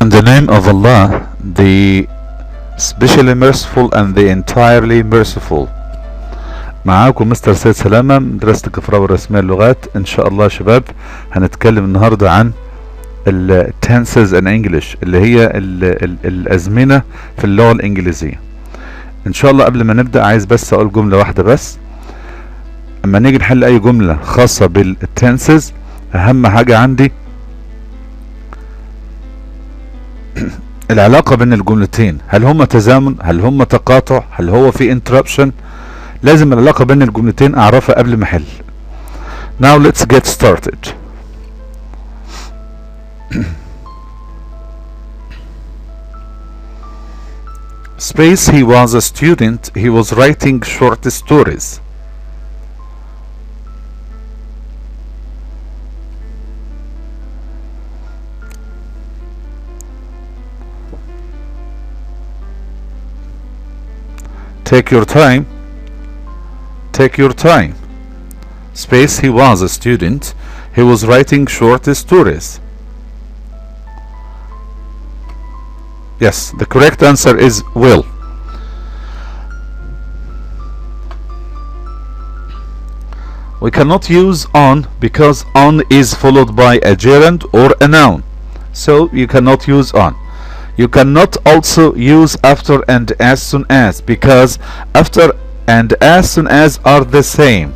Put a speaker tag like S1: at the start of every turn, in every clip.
S1: In the name of Allah, the specially merciful and the entirely merciful. معاكم مستر سيد سلامة من مدرسة الكفراء الرسمية للغات. ان شاء الله شباب هنتكلم النهاردة عن ال tenses in English اللي هي الأزمنة في اللغة الإنجليزية. ان شاء الله قبل ما نبدأ عايز بس اقول جملة واحدة بس. اما نيجي نحل اي جملة خاصة بال tenses اهم حاجة عندي العلاقة بين الجملتين، هل هما تزامن، هل هما تقاطع، هل هو في interruption. لازم العلاقة بين الجملتين اعرفها قبل ما احل. Now let's get started. Space, he was a student, he was writing short stories. Take your time. Take your time. Space, he was a student. He was writing short stories. Yes, the correct answer is will. We cannot use on because on is followed by a gerund or a noun. So you cannot use on. You cannot also use after and as soon as because after and as soon as are the same.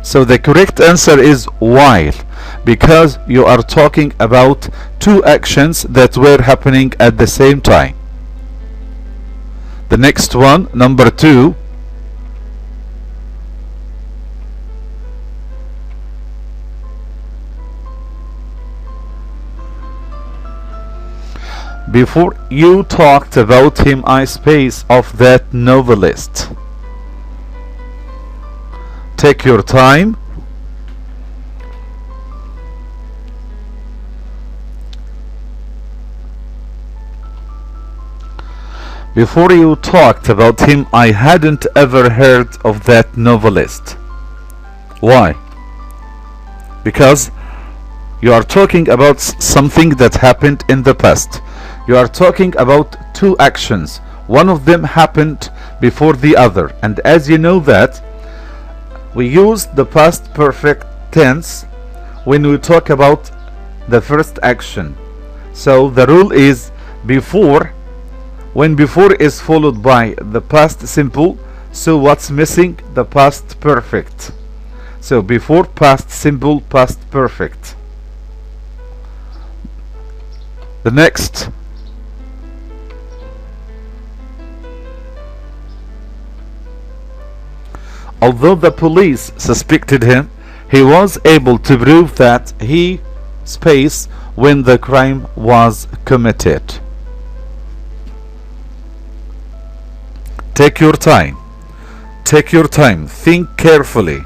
S1: So the correct answer is while because you are talking about two actions that were happening at the same time. The next one, number 2. Before you talked about him, I space of that novelist. Take your time. Before you talked about him, I hadn't ever heard of that novelist. Why? Because you are talking about something that happened in the past. You are talking about two actions. One of them happened before the other. And as you know that, we use the past perfect tense when we talk about the first action. So the rule is before, when before is followed by the past simple, so what's missing? The past perfect. So before, past simple, past perfect. The next. Although the police suspected him, he was able to prove that he space when the crime was committed. Take your time. Take your time. Think carefully.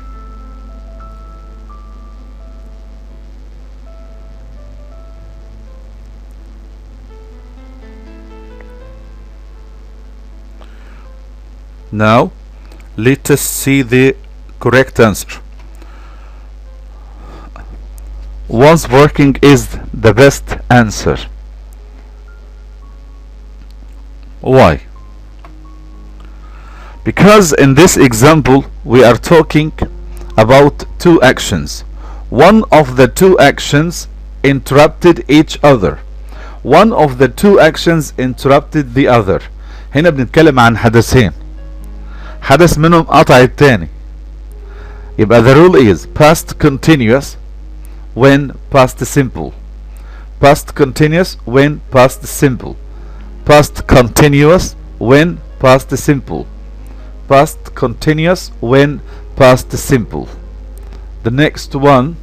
S1: Now let us see the correct answer. Was working is the best answer. Why? Because in this example we are talking about two actions. One of the two actions interrupted each other. One of the two actions interrupted the other. هنا بنتكلم عن حدثين، حدث منهم قطع التاني. يبقى the rule is past continuous when past simple, past continuous when past simple, past continuous when past simple, past continuous when past simple. The next one.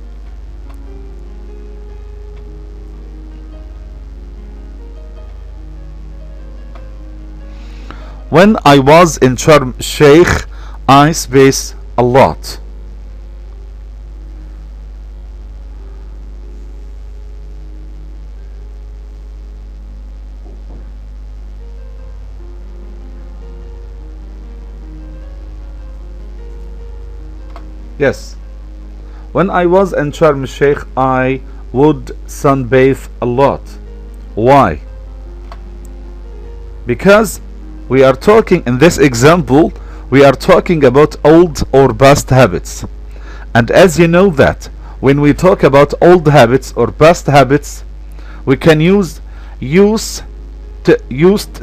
S1: When I was in Sharm Sheikh, I space a lot. Yes. When I was in Sharm Sheikh, I would sunbathe a lot. Why? Because we are talking in this example, we are talking about old or past habits. And as you know that when we talk about old habits or past habits, we can use used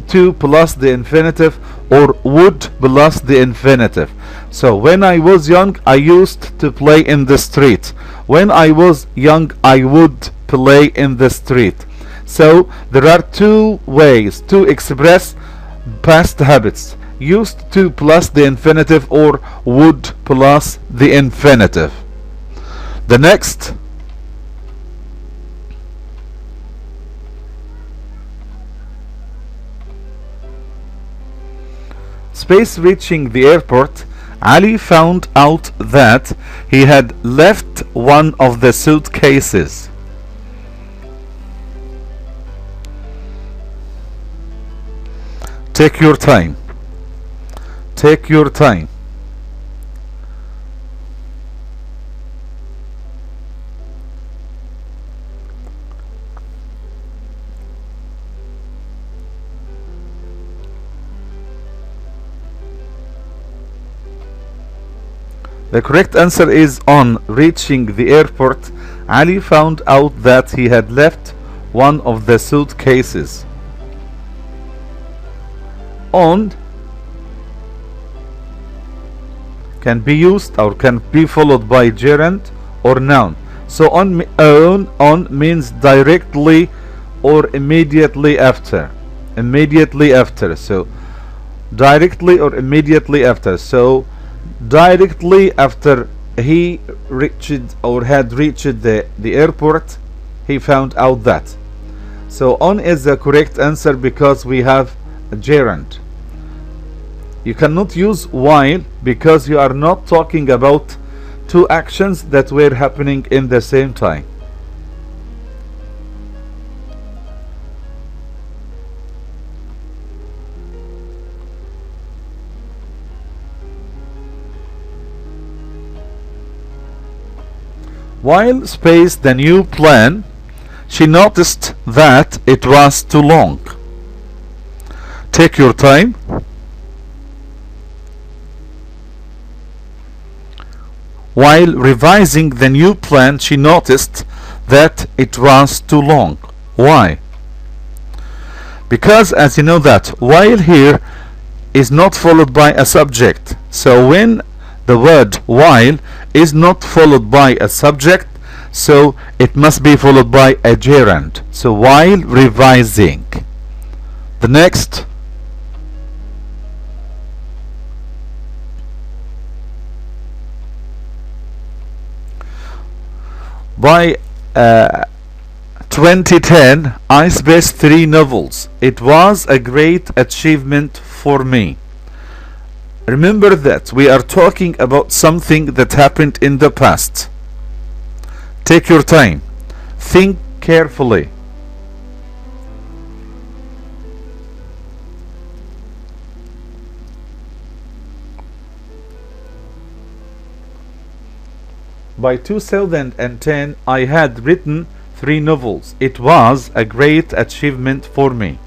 S1: to plus the infinitive or would plus the infinitive. So when I was young, I used to play in the street. When I was young, I would play in the street. So there are two ways to express past habits: used to plus the infinitive or would plus the infinitive. The next, space. Reaching the airport, Ali found out that he had left one of the suitcases. Take your time. Take your time. The correct answer is on reaching the airport, Ali found out that he had left one of the suitcases. On can be used or can be followed by gerund or noun. So on means directly or immediately after. Immediately after. So directly or immediately after. So directly after he reached or had reached the airport, he found out that. So on is the correct answer because we have a gerund. You cannot use while because you are not talking about two actions that were happening in the same time. While space the new plan, she noticed that it was too long. Take your time. While revising the new plan, she noticed that it was too long. Why? Because as you know that while here is not followed by a subject. So when the word while is not followed by a subject, so it must be followed by a gerund. So while revising. The next, by 2010 I spaced 3 novels. It was a great achievement for me. Remember that we are talking about something that happened in the past. Take your time. Think carefully. By 2010, I had written 3 novels. It was a great achievement for me.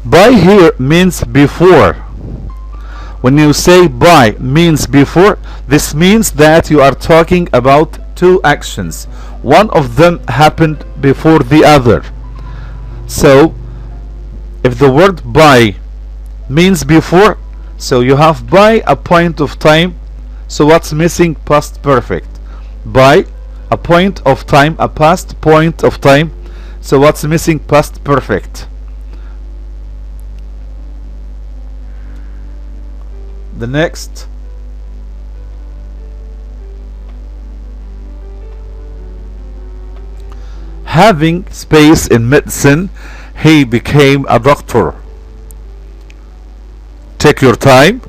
S1: By here means before. When you say by means before, this means that you are talking about two actions. One of them happened before the other. So, if the word by means before, so you have by a point of time. So what's missing? Past perfect. By a point of time, a past point of time. So what's missing? Past perfect. The next, having space in medicine, he became a doctor. Take your time.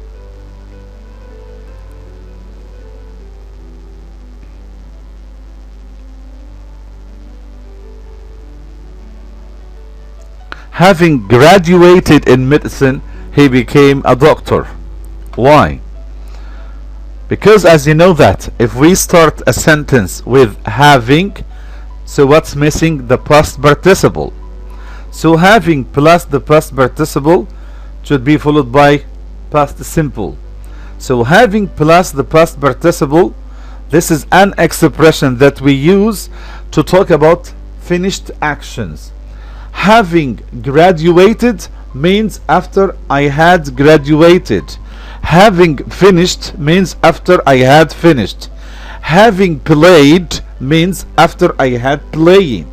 S1: Having graduated in medicine, he became a doctor. Why? Because as you know that if we start a sentence with having, so what's missing? The past participle. So having plus the past participle should be followed by past simple. So having plus the past participle, this is an expression that we use to talk about finished actions. Having graduated means after I had graduated. Having finished means after I had finished. Having played means after I had playing.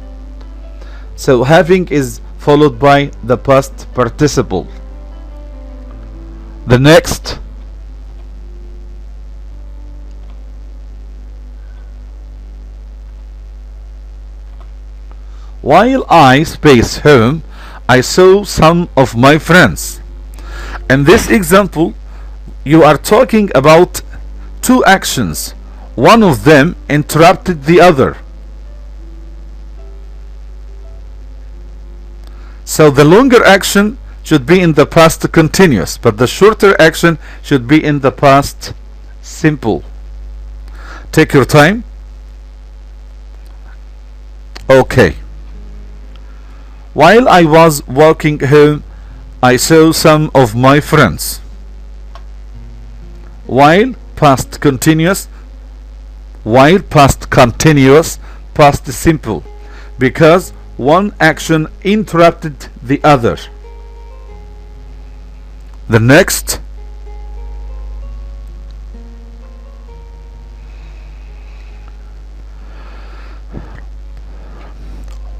S1: So having is followed by the past participle. The next, while I space home, I saw some of my friends. In this example, you are talking about two actions. One of them interrupted the other. So the longer action should be in the past continuous, but the shorter action should be in the past simple. Take your time. Okay. While I was walking home, I saw some of my friends. While past continuous, past simple, because one action interrupted the other. The next,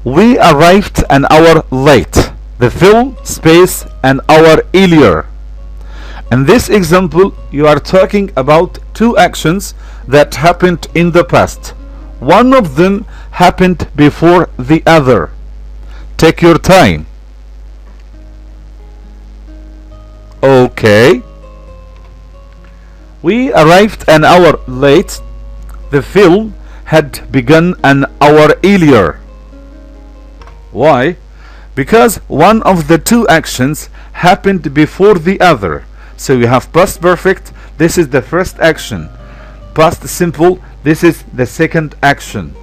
S1: we arrived an hour late. The film space an hour earlier. In this example, you are talking about two actions that happened in the past. One of them happened before the other. Take your time. Okay. We arrived an hour late. The film had begun an hour earlier. Why? Because one of the two actions happened before the other. So you have past perfect, this is the first action. Past simple, this is the second action.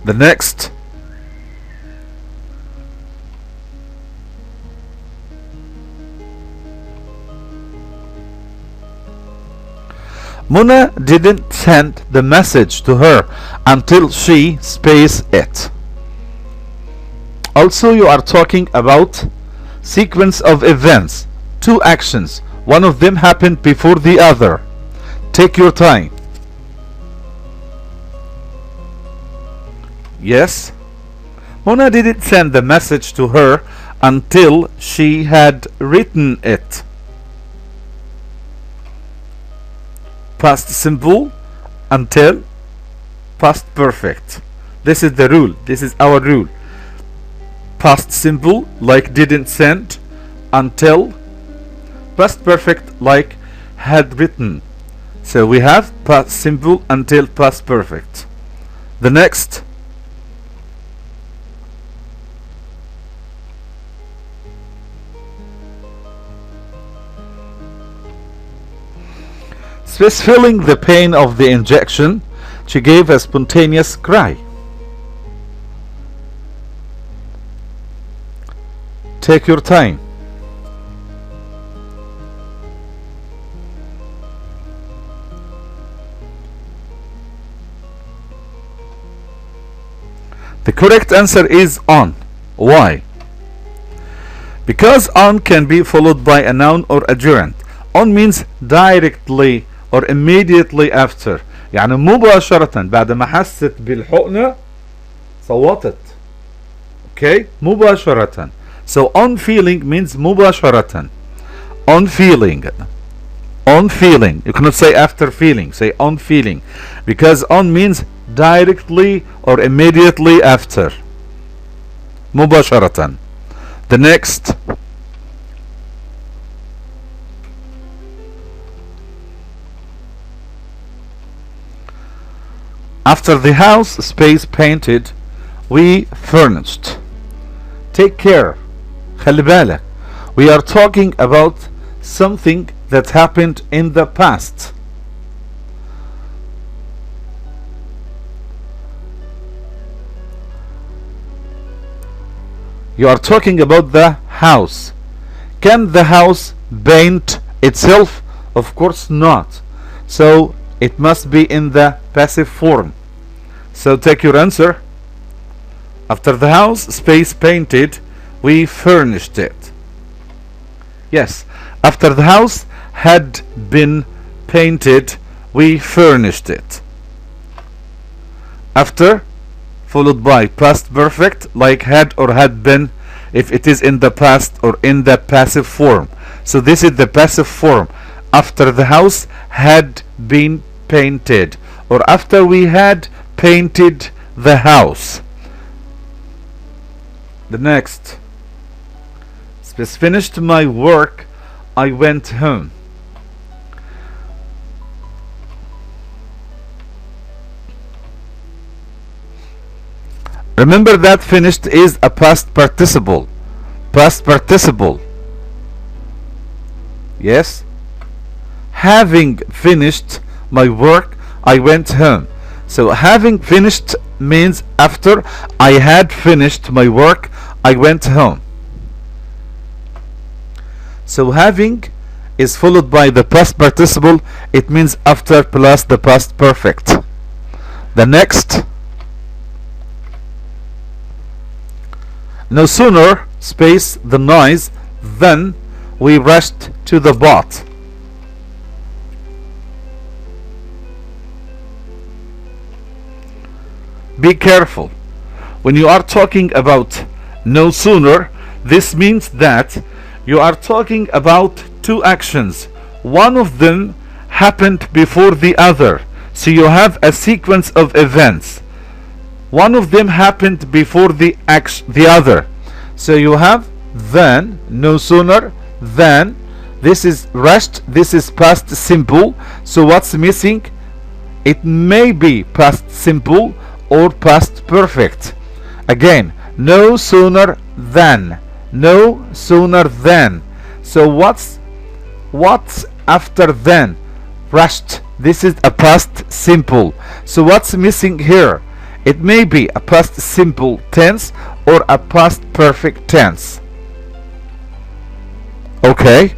S1: The next, Mona didn't send the message to her until she space it. Also, you are talking about sequence of events, two actions. One of them happened before the other. Take your time. Yes, Mona didn't send the message to her until she had written it. Past simple, until, past perfect. This is the rule. This is our rule. Past simple, like didn't send, until. Past perfect, like had written. So we have past simple until past perfect. The next, space feeling the pain of the injection, she gave a spontaneous cry. Take your time. The correct answer is on. Why? Because on can be followed by a noun or a gerund. On means directly or immediately after. يعني مباشرة بعد ما حست بالحقنة صوتت. Okay? مباشرة. So on feeling means مباشرة. On feeling. On feeling. You cannot say after feeling. Say on feeling. Because on means directly or immediately after. مباشرة. The next. After the house space painted, we furnished. Take care. خلي بالك. We are talking about something that happened in the past. You are talking about the house. Can the house paint itself? Of course not. So it must be in the passive form. So take your answer. After the house space painted, we furnished it. Yes, after the house had been painted, we furnished it. After followed by past perfect, like had or had been, if it is in the past or in the passive form. So this is the passive form. After the house had been painted, or after we had painted the house. The next. Space finished my work, I went home. Remember that finished is a past participle. Past participle. Yes? Having finished my work, I went home. So having finished means after I had finished my work, I went home. So having is followed by the past participle. It means after plus the past perfect. The next. No sooner space the noise than we rushed to the bot. Be careful. When you are talking about no sooner, this means that you are talking about two actions. One of them happened before the other. So you have a sequence of events. One of them happened before the other. So you have then, no sooner than. This is rushed, this is past simple. So what's missing? It may be past simple or past perfect. Again, no sooner than. No sooner than. So what's after then? Rushed. This is a past simple. So what's missing here? It may be a past simple tense or a past perfect tense. Okay?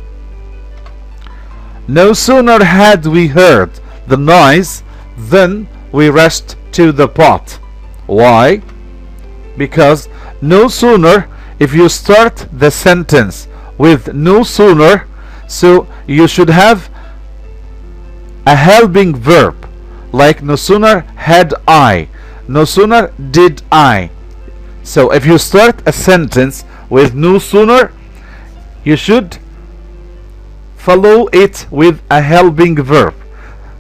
S1: No sooner had we heard the noise than we rushed to the pot. Why? Because no sooner, if you start the sentence with no sooner, so you should have a helping verb, like no sooner had I, no sooner did I. So if you start a sentence with no sooner, you should follow it with a helping verb.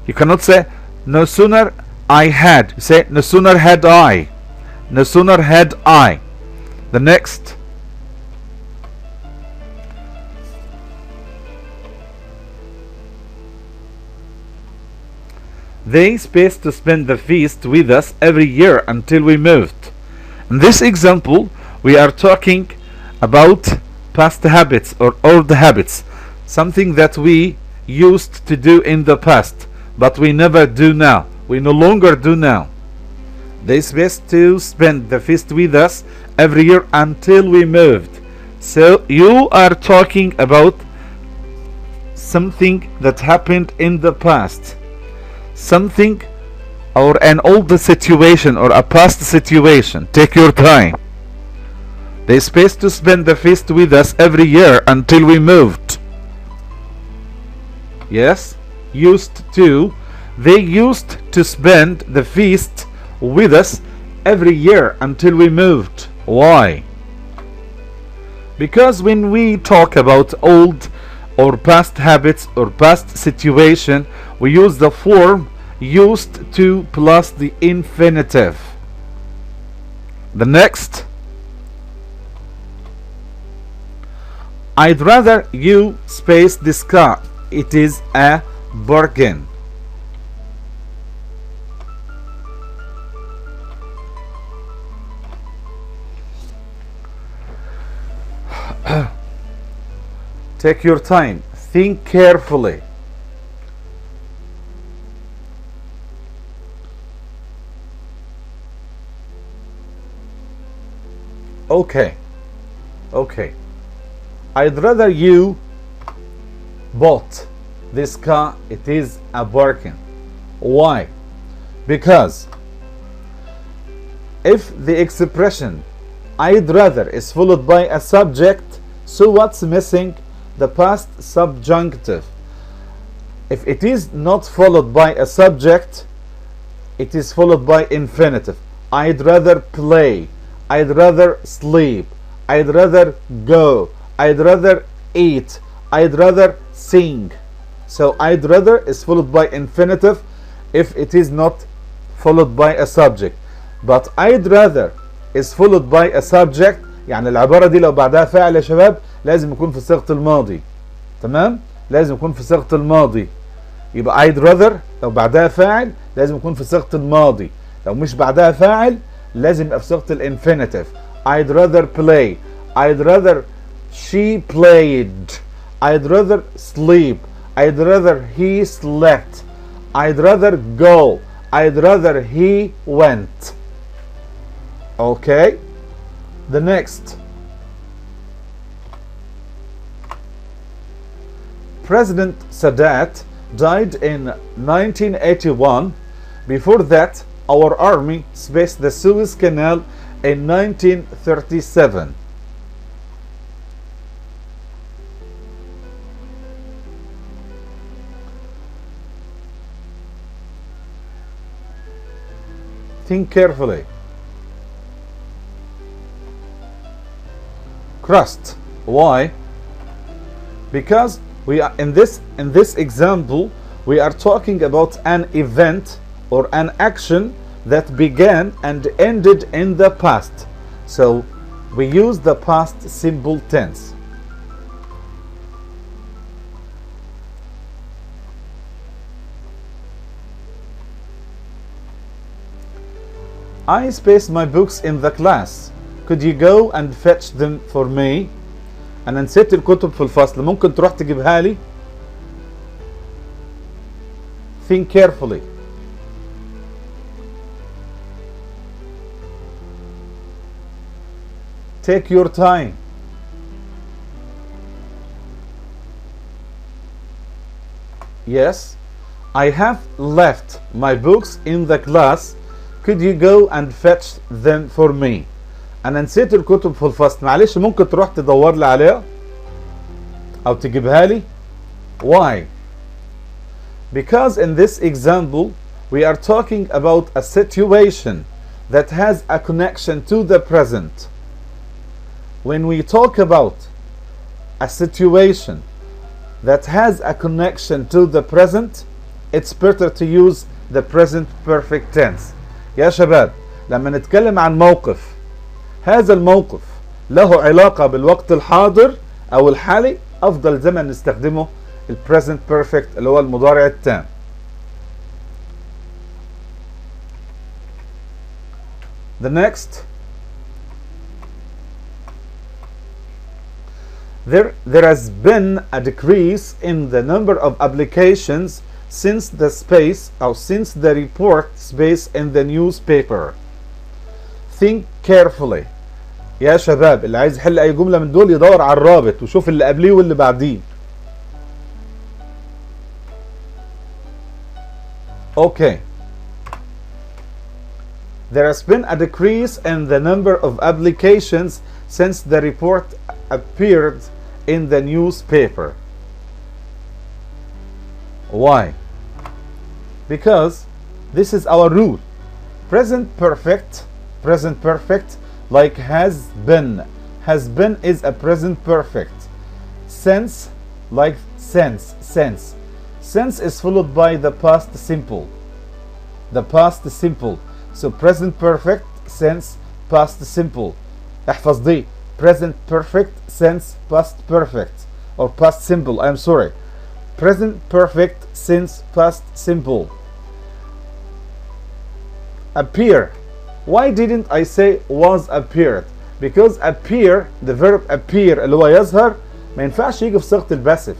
S1: You cannot say no sooner I had. You say no sooner had I. No sooner had I. The next. They space to spend the feast with us every year until we moved. In this example, we are talking about past habits or old habits, something that we used to do in the past, but we never do now. We no longer do now. They space to spend the feast with us every year until we moved. So you are talking about something that happened in the past. Something or an old situation or a past situation. Take your time. They space to spend the feast with us every year until we moved. Yes, used to. They used to spend the feast with us every year until we moved. Why? Because when we talk about old or past habits or past situation, we use the form used to plus the infinitive. The next. I'd rather you space this car. It is a bargain. Take your time. Think carefully. Okay. Okay. I'd rather you bought this car. It is a bargain. Why? Because if the expression I'd rather is followed by a subject, so what's missing? The past subjunctive. If it is not followed by a subject, it is followed by infinitive. I'd rather play. I'd rather sleep. I'd rather go. I'd rather eat. I'd rather sing. So I'd rather is followed by infinitive if it is not followed by a subject. But I'd rather is followed by a subject. يعني العبارة دي لو بعدها فاعل يا شباب لازم يكون في صيغة الماضي. تمام؟ لازم يكون في صيغة الماضي. يبقى I'd rather لو بعدها فاعل لازم يكون في صيغة الماضي. لو مش بعدها فاعل لازم يبقى في صيغة الانفينيتيف. I'd rather play. I'd rather she played. I'd rather sleep. I'd rather he slept. I'd rather go. I'd rather he went. Okay? The next. President Sadat died in 1981. Before that, our army spaced the Suez Canal in 1937. Think carefully. Crust. Why? Because we are in this example we are talking about an event or an action that began and ended in the past. So we use the past simple tense. I spaced my books in the class. Could you go and fetch them for me? أنا نسيت الكتب في الفصل. ممكن تروح تجيبها لي؟ Think carefully. Take your time. Yes, I have left my books in the class. Could you go and fetch them for me? أنا نسيت الكتب في الفصل. معلش ممكن تروح تدور لي عليها أو تجيبها لي. Why? Because in this example we are talking about a situation that has a connection to the present. When we talk about a situation that has a connection to the present, it's better to use the present perfect tense. يا شباب لما نتكلم عن موقف هذا الموقف له علاقة بالوقت الحاضر أو الحالي أفضل زمن نستخدمه ال present perfect اللي هو المضارع التام. The next. There has been a decrease in the number of applications since the report space in the newspaper. Think carefully. يا شباب اللي عايز يحل اي جملة من دول يدور على الرابط وشوف اللي قبليه واللي بعديه. Okay. There has been a decrease in the number of applications since the report appeared in the newspaper. Why? Because this is our rule. Present perfect like has been. Has been is a present perfect. Since like since. Since is followed by the past simple. The past simple. So present perfect since past simple. احفظ دي. Present perfect since past perfect or past simple. I'm sorry. Present perfect since past simple. Appear. Why didn't I say was appeared? Because appear, the verb appear اللي هو يظهر ما ينفعش يجي في صيغة الباسيف.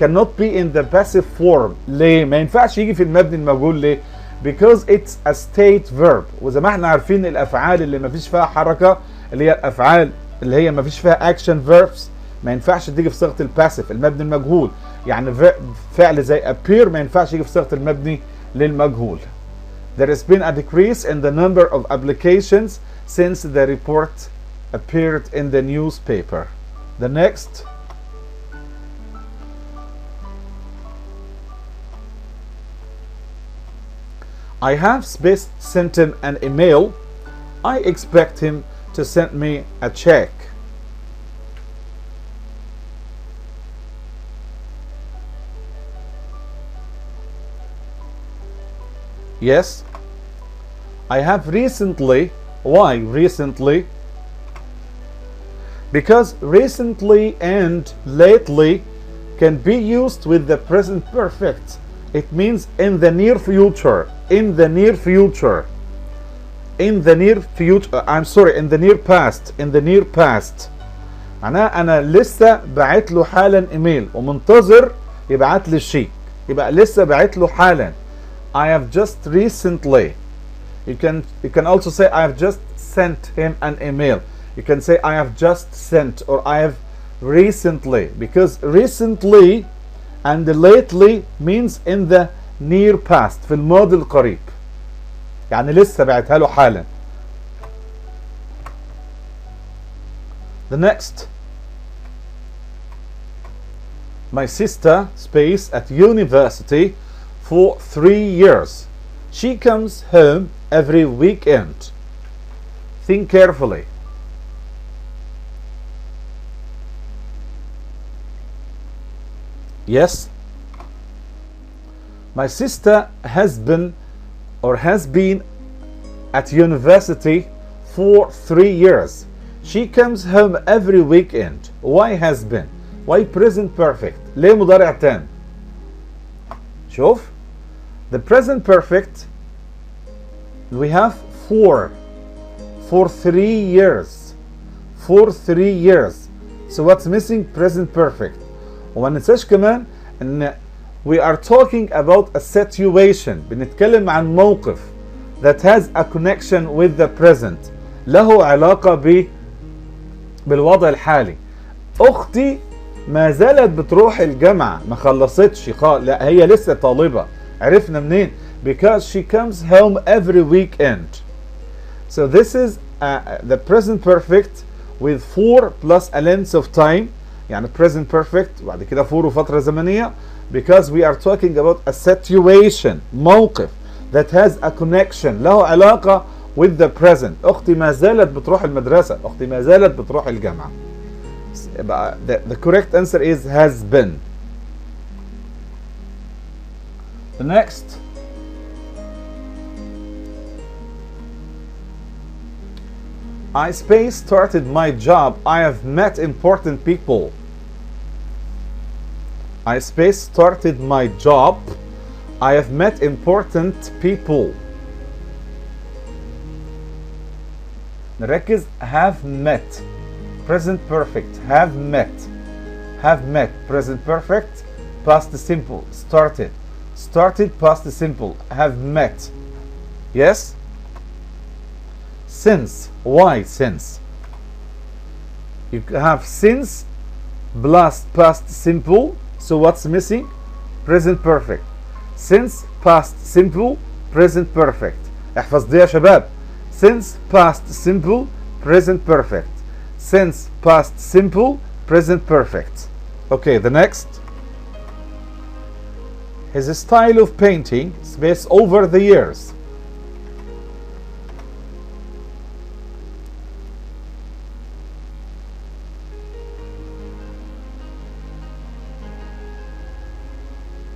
S1: Cannot be in the passive form. ليه؟ ما ينفعش يجي في المبني المجهول ليه؟ Because it's a state verb. وزي ما احنا عارفين الأفعال اللي ما فيش فيها حركة اللي هي الأفعال اللي هي ما فيش فيها اكشن فيربس ما ينفعش تيجي في صيغه الباسيف المبني المجهول. يعني فعل زي appear ما ينفعش يجي في صيغه المبني للمجهول. There has been a decrease in the number of applications since the report appeared in the newspaper. The next. I have sent him an email. I expect him to send me a check. Yes. I have recently. Why recently? Because recently and lately can be used with the present perfect. It means in the near future. In the near future. In the near future. I'm sorry. In the near past. In the near past. أنا لسه بعت له حالا إيميل ومنتظر يبعت لي الشيك. يبقى لسه بعت له حالا. I have just recently. You can also say I have just sent him an email. You can say I have just sent or I have recently, because recently and lately means in the near past في الماضي القريب. يعني لسه بعتها له حالا. The next. My sister stays at university for 3 years. She comes home every weekend. Think carefully. Yes. My sister has been at university for 3 years. She comes home every weekend. Why has been? Why present perfect? ليه مضارع تام؟ شوف. The present perfect we have for 3 years. For 3 years. So what's missing? Present perfect. وما ننساش كمان ان we are talking about a situation. بنتكلم عن موقف that has a connection with the present. له علاقة بالوضع الحالي. اختي ما زالت بتروح الجامعة، ما خلصتش لا هي لسه طالبة. عرفنا منين؟ because she comes home every weekend. So this is the present perfect with for plus a length of time. يعني present perfect وبعد كده for وفترة زمنية, because we are talking about a situation, موقف that has a connection, له علاقة with the present. أختي ما زالت بتروح المدرسة. أختي ما زالت بتروح الجامعة. The correct answer is has been. The next. I started my job. I have met important people. I started my job. I have met important people. نركز. have met. Present perfect. Have met. Have met. Present perfect. Past simple. Started. Started past simple. Have met. Yes? Since. Why since? You have since plus past simple. So what's missing? Present perfect. Since past simple. Present perfect. احفظ دي يا شباب. Since past simple. Present perfect. Since past simple. Present perfect. Okay, the next. His style of painting space over the years.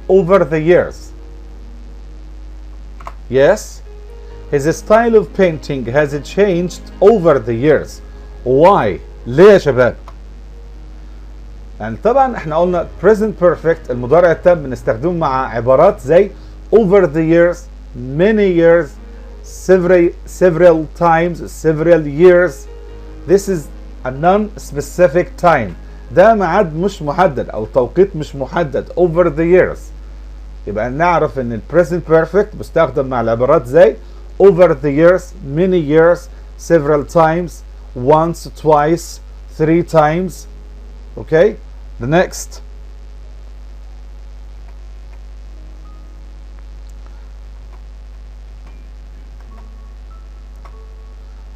S1: Over the years. Yes, his style of painting has changed over the years. Why? ليه يا شباب؟ يعني طبعا احنا قلنا present perfect المضارع التام بنستخدمه مع عبارات زي over the years, many years, several times, several years. This is a non-specific time. ده ميعاد مش محدد او توقيت مش محدد. Over the years. يبقى نعرف ان ال present perfect بيستخدم مع العبارات زي over the years, many years, several times, once, twice, 3 times. Okay, the next.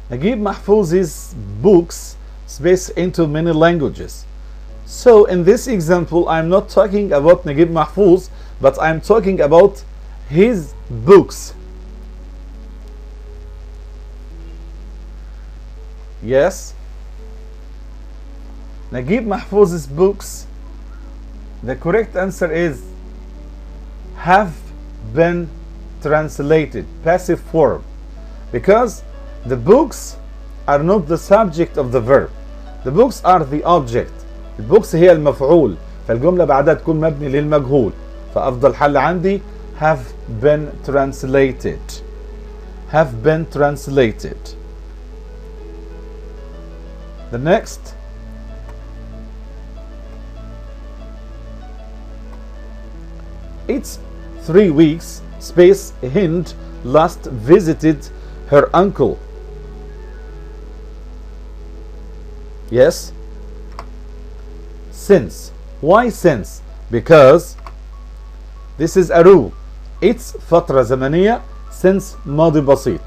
S1: Naguib Mahfouz's books space into many languages. So in this example, I'm not talking about Naguib Mahfouz, but I'm talking about his books. Yes, Naguib Mahfouz's books, the correct answer is have been translated, passive form, because the books are not the subject of the verb. The books are the object. البوكس هي المفعول، فالجملة بعدها تكون مبني للمجهول، فأفضل حل عندي have been translated. Have been translated. The next. It's 3 weeks space Hind last visited her uncle. Yes. Since. Why since? Because this is a rule. It's فترة زمنية since ماضي بسيط.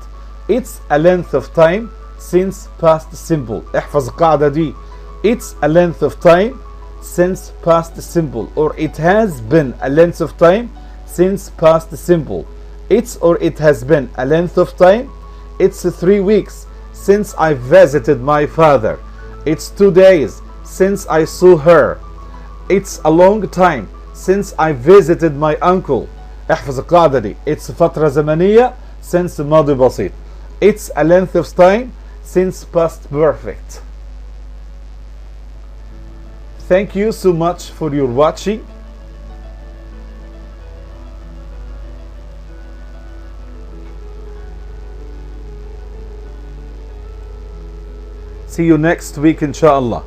S1: It's a length of time since past simple. احفظ القاعدة دي. It's a length of time since past simple, or it has been a length of time since past simple. It's or it has been a length of time. It's 3 weeks since I visited my father. It's 2 days since I saw her. It's a long time since I visited my uncle. احفظ القاعدة دي. It's فترة زمنية since ماضي بسيط. It's a length of time since past perfect. Thank you so much for your watching. See you next week, inshallah.